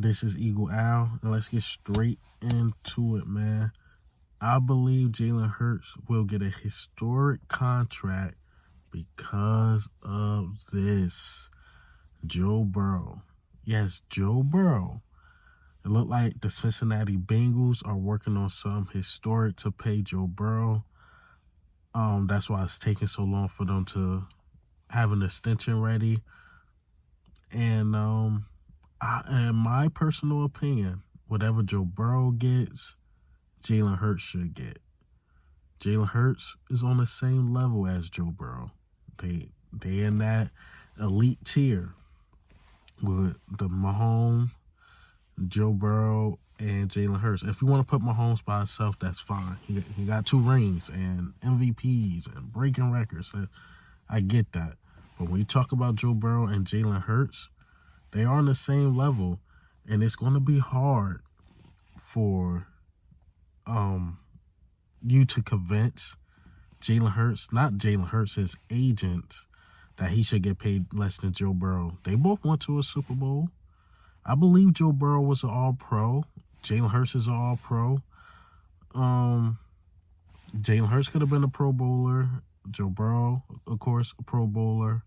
This is Eagle Al, and let's get straight into it, man. I believe Jalen Hurts will get a historic contract because of this. Joe Burrow. Yes, Joe Burrow. It looked like the Cincinnati Bengals are working on some historic to pay Joe Burrow. That's why it's taking so long for them to have an extension ready. And in my personal opinion, whatever Joe Burrow gets, Jalen Hurts should get. Jalen Hurts is on the same level as Joe Burrow. They in that elite tier with the Mahomes, Joe Burrow, and Jalen Hurts. If you want to put Mahomes by himself, that's fine. He got 2 rings and MVPs and breaking records. I get that. But when you talk about Joe Burrow and Jalen Hurts, they are on the same level, and it's going to be hard for you to convince Jalen Hurts, not Jalen Hurts, his agent, that he should get paid less than Joe Burrow. They both went to a Super Bowl. I believe Joe Burrow was an All-Pro. Jalen Hurts is an All-Pro. Jalen Hurts could have been a Pro Bowler. Joe Burrow, of course, a Pro Bowler.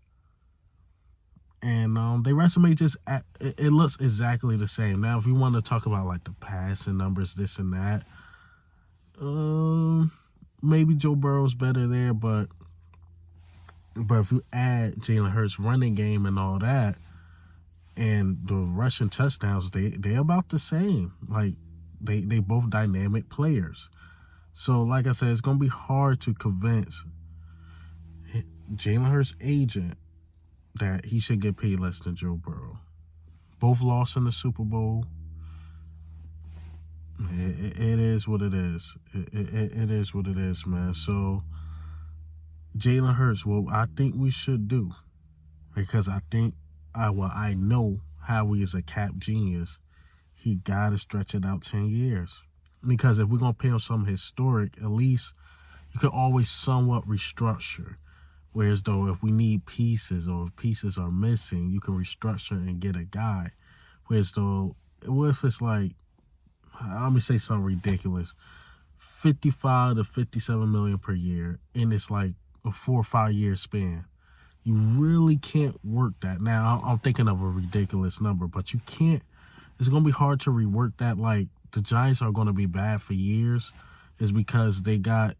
And their resume it looks exactly the same. Now, if you want to talk about like the passing numbers, this and that, maybe Joe Burrow's better there, but if you add Jalen Hurts' running game and all that, and the rushing touchdowns, they're about the same. Like they both dynamic players. So like I said, it's gonna be hard to convince Jalen Hurts' agent that he should get paid less than Joe Burrow. Both lost in the Super Bowl. It is what it is. It is what it is, man. So Jalen Hurts, what I think we should do, because I know how he is a cap genius, he got to stretch it out 10 years. Because if we're going to pay him something historic, at least you could always somewhat restructure. Whereas though if we need pieces or if pieces are missing, you can restructure and get a guy. Whereas though, what if it's like, let me say something ridiculous, 55 to 57 million per year, and it's like a 4 or 5 year span. You really can't work that. Now, I'm thinking of a ridiculous number, but you can't. It's going to be hard to rework that. Like, the Giants are going to be bad for years is because they got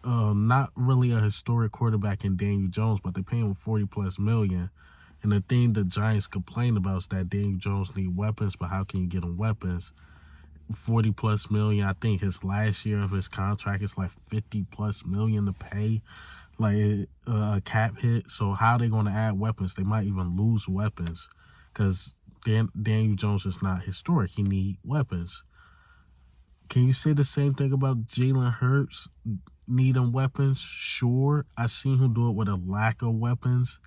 not really a historic quarterback in Daniel Jones, but they pay him $40+ million. And the thing the Giants complain about is that Daniel Jones need weapons, but how can you get him weapons? $40+ million. I think his last year of his contract is like $50+ million to pay, like a cap hit. So how are they going to add weapons? They might even lose weapons because Daniel Jones is not historic. He need weapons. Can you say the same thing about Jalen Hurts needing weapons? Sure. I've seen him do it with a lack of weapons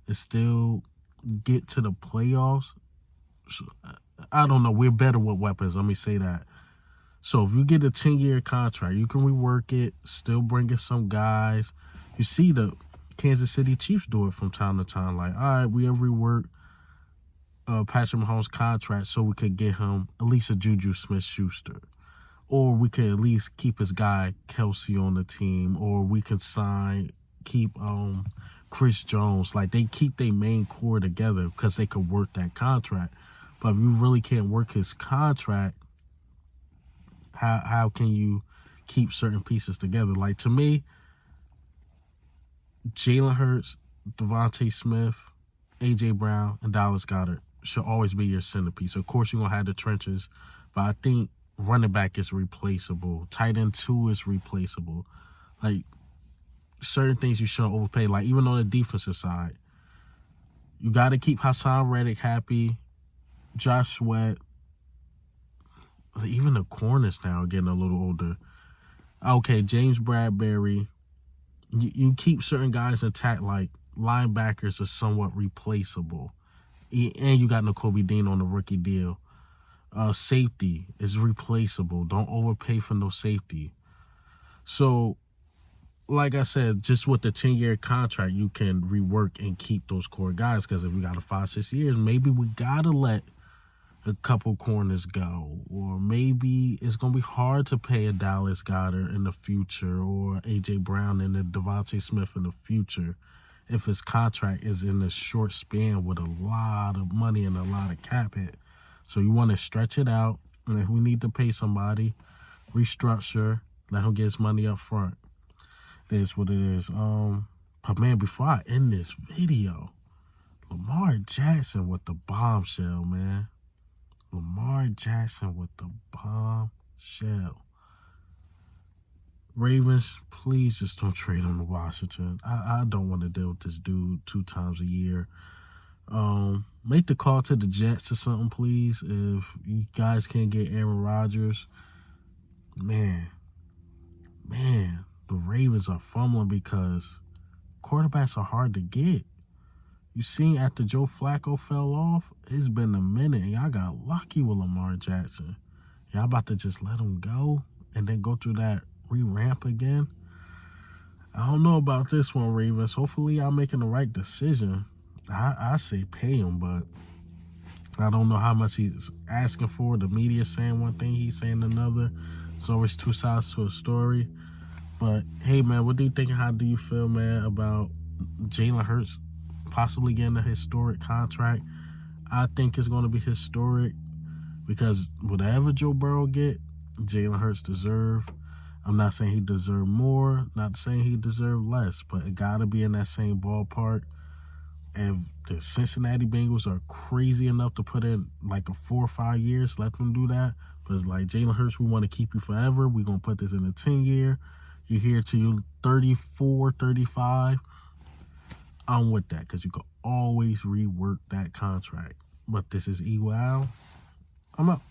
and still get to the playoffs. So, I don't know. We're better with weapons. Let me say that. So if you get a 10-year contract, you can rework it, still bring in some guys. You see the Kansas City Chiefs do it from time to time. Like, all right, we have reworked Patrick Mahomes' contract so we could get him at least a Juju Smith-Schuster. Or we could at least keep his guy Kelsey on the team. Or we could keep Chris Jones. Like, they keep their main core together because they could work that contract. But if you really can't work his contract, how can you keep certain pieces together? Like, to me, Jalen Hurts, Devontae Smith, A.J. Brown, and Dallas Goedert should always be your centerpiece. Of course, you're going to have the trenches, but I think running back is replaceable. Tight end 2 is replaceable. Like, certain things you shouldn't overpay. Like, even on the defensive side, you got to keep Hassan Reddick happy. Josh Sweat, even the corners now are getting a little older. Okay, James Bradbury. You keep certain guys intact, like linebackers are somewhat replaceable. And you got Nakobe Dean on the rookie deal. Safety is replaceable. Don't overpay for no safety. So, like I said, just with the 10-year contract, you can rework and keep those core guys. Because if we got a 5-6 years, maybe we got to let a couple corners go, or maybe it's going to be hard to pay a Dallas Goedert in the future, or A.J. Brown and a Devontae Smith in the future, if his contract is in a short span with a lot of money and a lot of cap hit. So you want to stretch it out, and if we need to pay somebody, restructure, let him get his money up front. That's what it is. But man, before I end this video, Lamar Jackson with the bombshell, man. Lamar Jackson with the bombshell. Ravens, please just don't trade him to Washington. I don't want to deal with this dude 2 times a year. Make the call to the Jets or something, please. If you guys can't get Aaron Rodgers, man, the Ravens are fumbling because quarterbacks are hard to get. You seen after Joe Flacco fell off, it's been a minute, and y'all got lucky with Lamar Jackson. Y'all about to just let him go and then go through that re-ramp again? I don't know about this one, Ravens. Hopefully y'all making the right decision. I say pay him, but I don't know how much he's asking for. The media saying one thing, he's saying another. There's always 2 sides to a story. But, hey, man, what do you think? How do you feel, man, about Jalen Hurts possibly getting a historic contract? I think it's going to be historic because whatever Joe Burrow get, Jalen Hurts deserve. I'm not saying he deserve more, not saying he deserve less, but it got to be in that same ballpark. If the Cincinnati Bengals are crazy enough to put in like a 4 or 5 years, let them do that. But it's like, Jalen Hurts, we want to keep you forever. We're going to put this in a 10-year. You're here till you 34, 35. I'm with that because you can always rework that contract. But this is Eagle Al. I'm out.